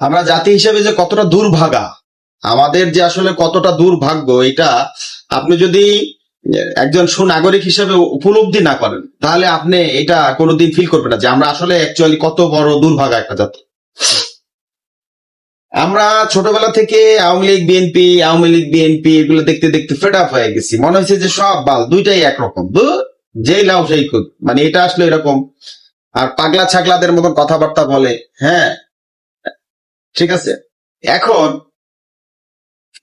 আমরা জাতি হিসেবে যে কতটা দুর্ভাগা, আমাদের যে আসলে কতটা দুর্ভাগ্য, এটা আপনি যদি একজন সুনাগরিক হিসেবে উপলব্ধি না করেন তাহলে আপনি এটা কোনোদিন ফিল করবেন না যে আমরা আসলে অ্যাকচুয়ালি কত বড় দুর্ভাগা একটা জাতি। আমরা ছোটবেলা থেকে আওয়ামী লীগ বিএনপি এগুলো দেখতে দেখতে ফেড আপ হয়ে গেছি, মনে হয়েছে যে সব বাল দুইটাই একরকম, যেই লাভ সেই খুদ, মানে এটা আসলে এরকম। আর পাগলা ছাগলাদের মতন কথাবার্তা বলে। হ্যাঁ, ঠিক আছে। এখন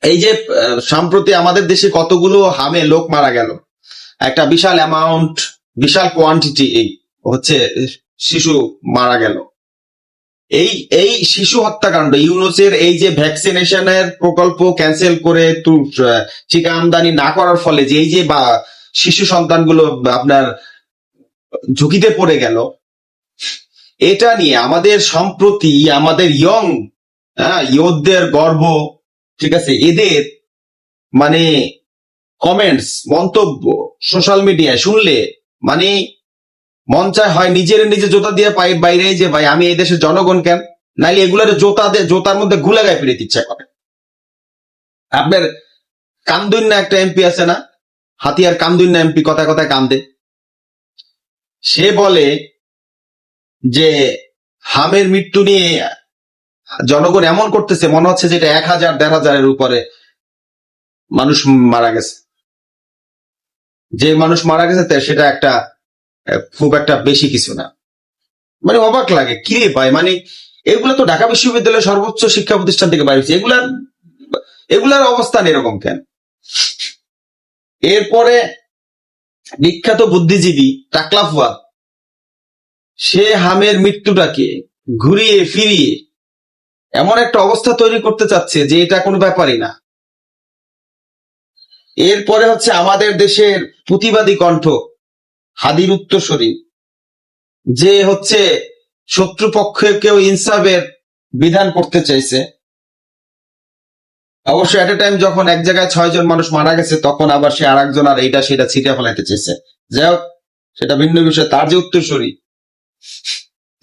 এই যে সম্প্রতি আমাদের দেশে কতগুলো হামে লোক মারা গেল, একটা বিশাল অ্যামাউন্ট, বিশাল কোয়ান্টিটি এই হচ্ছে শিশু মারা গেল। এই এই শিশু হত্যাকাণ্ড, ইউনুসের এই যে ভ্যাকসিনেশনের প্রকল্প ক্যান্সেল করে টিকা আমদানি না করার ফলে যে এই যে বা শিশু সন্তানগুলো আপনার ঝুঁকিতে পড়ে গেল, এটা নিয়ে আমাদের সম্প্রতি আমাদের ইয়ুথদের গর্ব, ঠিক আছে, এদের মানে কমেন্টস, মন্তব্য সোশ্যাল মিডিয়ায় শুনলে মানে মন চায় হয় নিজে জোতা দিয়ে পায়ের বাইরে যে ভাই আমি এই দেশের জনগণ কেন, নাইলে এগুলোর জোতার মধ্যে গুলা গায়ে ফিরে ইচ্ছা করে। আপনার কান্দুন্না একটা এমপি আছে না, হাতিয়ার কান্দুন্না এমপি, কথায় কথায় কান্দে। সে বলে যে হামের মৃত্যু নিয়ে জনগণ এমন করতেছে মনে হচ্ছে যেটা 1000 1500 উপরে মানুষ মারা গেছে। যে মানুষ মারা গেছে সেটা একটা খুব একটা বেশি কিছু না। মানে অবাক লাগে, কি রে ভাই, মানে এগুলো তো ঢাকা বিশ্ববিদ্যালয়ের সর্বোচ্চ শিক্ষা প্রতিষ্ঠান থেকে বাইরে হচ্ছে, এগুলার অবস্থান এরকম কেন? এরপরে বিখ্যাত বুদ্ধিজীবী টাকলা ফুয়াদ, সে হামের মৃত্যুটাকে ঘুরিয়ে ফিরিয়ে এমন একটা অবস্থা তৈরি করতে চাচ্ছে যে এটা কোনো ব্যাপারই না। এরপরে হচ্ছে আমাদের দেশের প্রতিবাদী কণ্ঠ হাদির উত্তরসূরি, যে হচ্ছে শত্রুপক্ষকেও ইনসাফের বিধান করতে চাইছে। অবশ্য এট এ টাইম যখন এক জায়গায় 6 জন মানুষ মারা গেছে তখন আবার সে আর একজন আর এইটা সেটা ছিটে ফেলাইতে চাইছে। যাই হোক, সেটা ভিন্ন বিষয়। তার যে উত্তরসূরি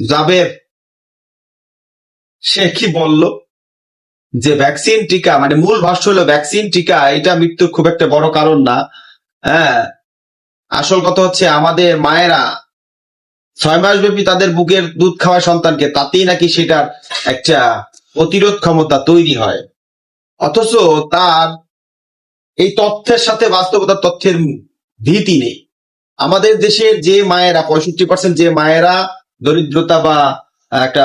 জাবের, সে কি বলল যে ভ্যাকসিন টিকা, মানে মূল ভাষ্য হলো ভ্যাকসিন টিকা এটা মৃত্যুর খুব একটা বড় কারণ না। হ্যাঁ, আসল কথা হচ্ছে আমাদের মায়েরা 6 মাস ব্যাপী তাদের বুকের দুধ খাওয়া সন্তানকে, তাতেই নাকি সেটার একটা প্রতিরোধ ক্ষমতা তৈরি হয়। অথচ তার এই তথ্যের সাথে বাস্তবতার তথ্যের ভীতি নেই। আমাদের দেশের যে মায়েরা 65% যে মায়েরা দরিদ্রতা বা একটা